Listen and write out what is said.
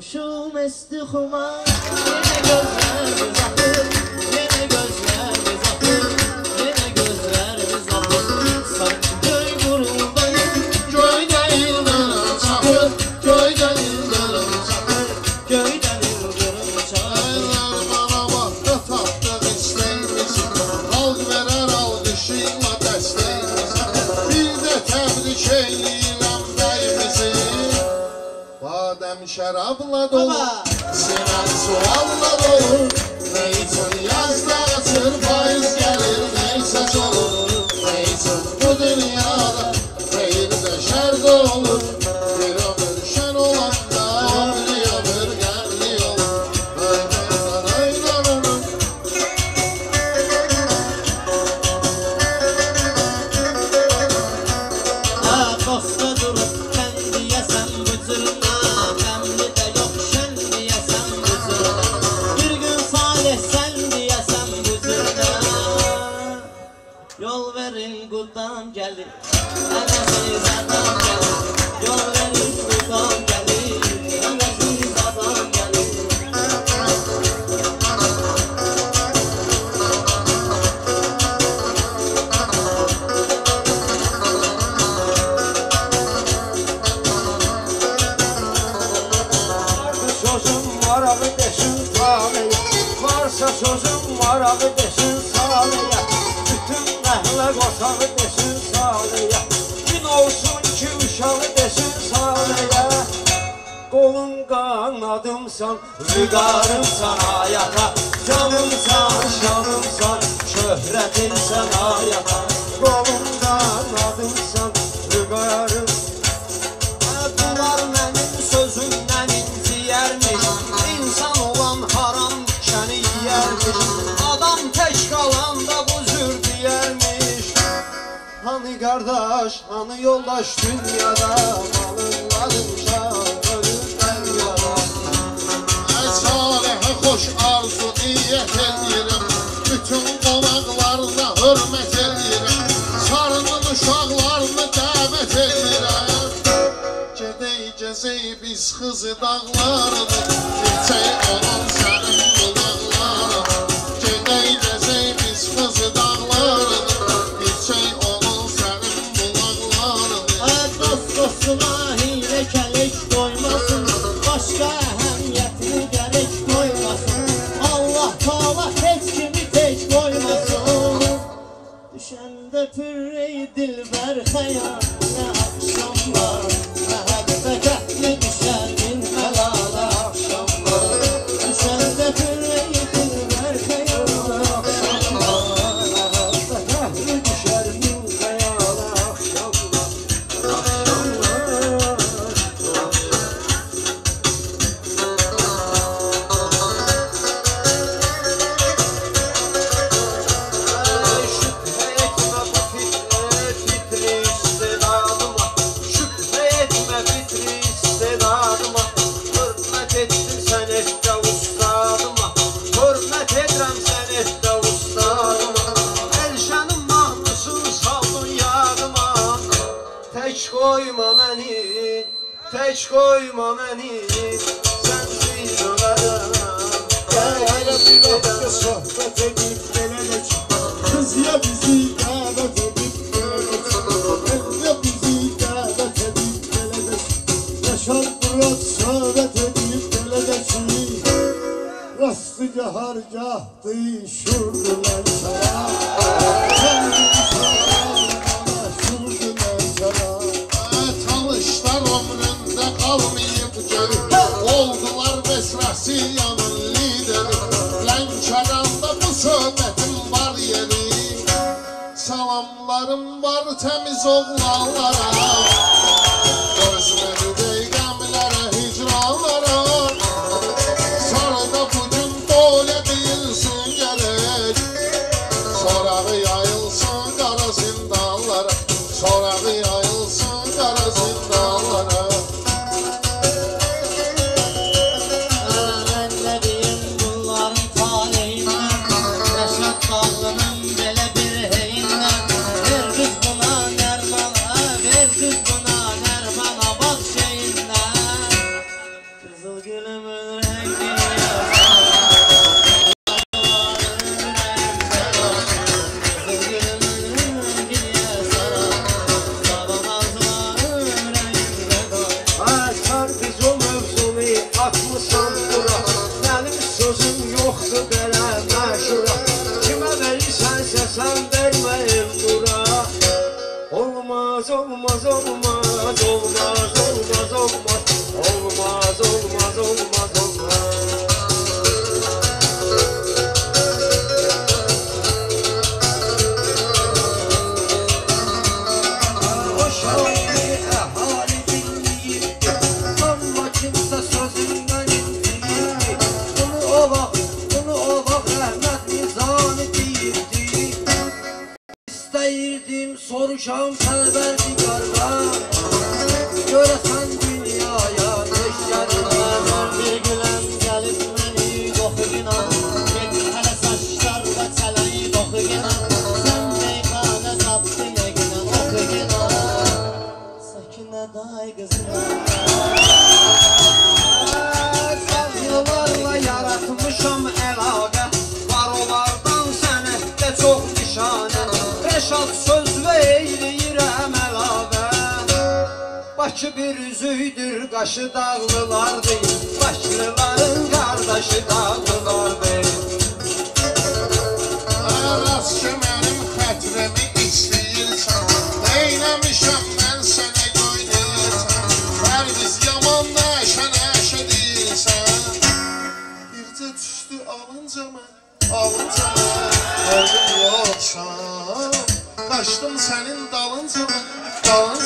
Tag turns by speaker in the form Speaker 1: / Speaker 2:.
Speaker 1: Olmuşum esti xumar. Yine gözlerimiz akır, yine gözlerimiz akır, yine gözlerimiz akır. Sanki göy guruldayım, göyden yıldırım çakır, göyden yıldırım çakır, göyden yıldırım çakır.
Speaker 2: Bana bak da tapdıq istəyimizi, xalq verər alqışıyla dəstəyimizi. Bir də təbrik eyləyirəm bəyimizi. Badəm şərabla dolu, sinən sualla dolu. Ne üçün yazda açır payız gəlir, neysə olur. Ne üçün bu dünyada xeyir də şər də olur. Bir ömür şən olanda bir ömür qəmli olur.
Speaker 1: Dosta durup sen diyesem bıtırma, qəmli de yok şen diyesem bıtırma. Bir gün salih sen diyesem bıtırma. Yol verin quldan gelir, əvəziz adam gelir. Yol verin quldan gelir, əvəziz adam gelir.
Speaker 3: Sözüm var abi desin saleye, varsa sözüm var abi desin saleye. Bütün əhle qoşağı desin saleye, gün olsun ki uşağı desin saleye. Qolum qanadımsan, vüqarımsan hayata, canımsan, şanımsan, şöhretimsən hayata. Qolum qanadımsan, vüqarım. Bunlar mənim sözümdən inciyərmiş, İnsan olan haram şəni yiyərmiş, adam tək qalanda bu zür deyərmiş. Hani qardaş, hani yoldaş dünyada, malınlarım şan ölür dəryada.
Speaker 2: Salihə xoş arzu niyyət edirəm, bütün qonaqlarına hörmət edirəm, sarının uşaqlarını dəvət edirəm. Gedək gəzək biz xızı dağlarını, keçək olan sənin bulaqlarını. Gedək gəzək biz xızı dağlarını, keçək olan sənin bulaqlarını.
Speaker 1: Dost dostuna hile kelek doymasın, başka ehemmiyetli gerek doymasın. Allah Teala hiç kimi tek koymasın. Düşende pürreyi dilber hayal, ne akşamlar, mehabbet ehli düşer bin helal akşamlar. Düşende pürreyi dilber hayal, ne akşamlar, mehabbet ehli düşer bin helal akşamlar. Tək koyma məni, sənsiz ölərəm.
Speaker 2: Elə bir vaxtda söhbət edib beləcək, qız ya bizi dəvət edib beləcək, ya bizi dəvət edib beləcək, Yaşar Murad söhbət edib beləcək, rastı gahar gahdı şurdular sana, kəndini sana, şurdular sana. Tanışlar ömründə qalmayıb görüb, oldular Mesrasiyanın lideri. Lənkəranda bu söhbətin var yeri, salamlarım var təmiz oğlanlara. Gözləri deyqəmlərə, hicranlara, sonra da bugün böyle deyilsin gerek. Sorağı yayılsın qara zindanlara, sorağı yayılsın qara zindanlara.
Speaker 1: Mən nə deyim bunların taleyindən, Rəşad Dağlının belə bir heyindən. Ver qız buna nərmana, ver
Speaker 3: olmaz, olmaz, olmaz, olmaz, olmaz, olmaz, olmaz, olmaz, olmaz. O şairi ahali dinleyirdi, ama kimse sözünden inciyirdi. Bunu o bak Əhməd Nizami deyirdi. İstəyirdim, soruşam Pərverdigardan, görəsən dünyaya neşərin var.
Speaker 1: Bir güləm gəlib məni qoxuyuna, get hələ saçlar və çələyi qoxuyuna. Sən meyxanə zaptı yeginə oxuyuna, Səkinə day qızına.
Speaker 3: Yıllarla yaratmışam əlaqə, var olardan sənətdə çox nişanə. Rəşad söz veyləyirəm əlavə, Bakı bir üzüydür, qaşı dağlılardır, Bakılıların qardaşı dağlılardır.
Speaker 2: Aras ki mənim xətrimi istəyirsən, neyləmişəm mən sənə qoynayırsan. Pərviz yaman nəşə nəşə deyirsən. Bircə düşdü alınca mən, oldum yoxsan. Qaçdım sənin dalınca mən, dalınca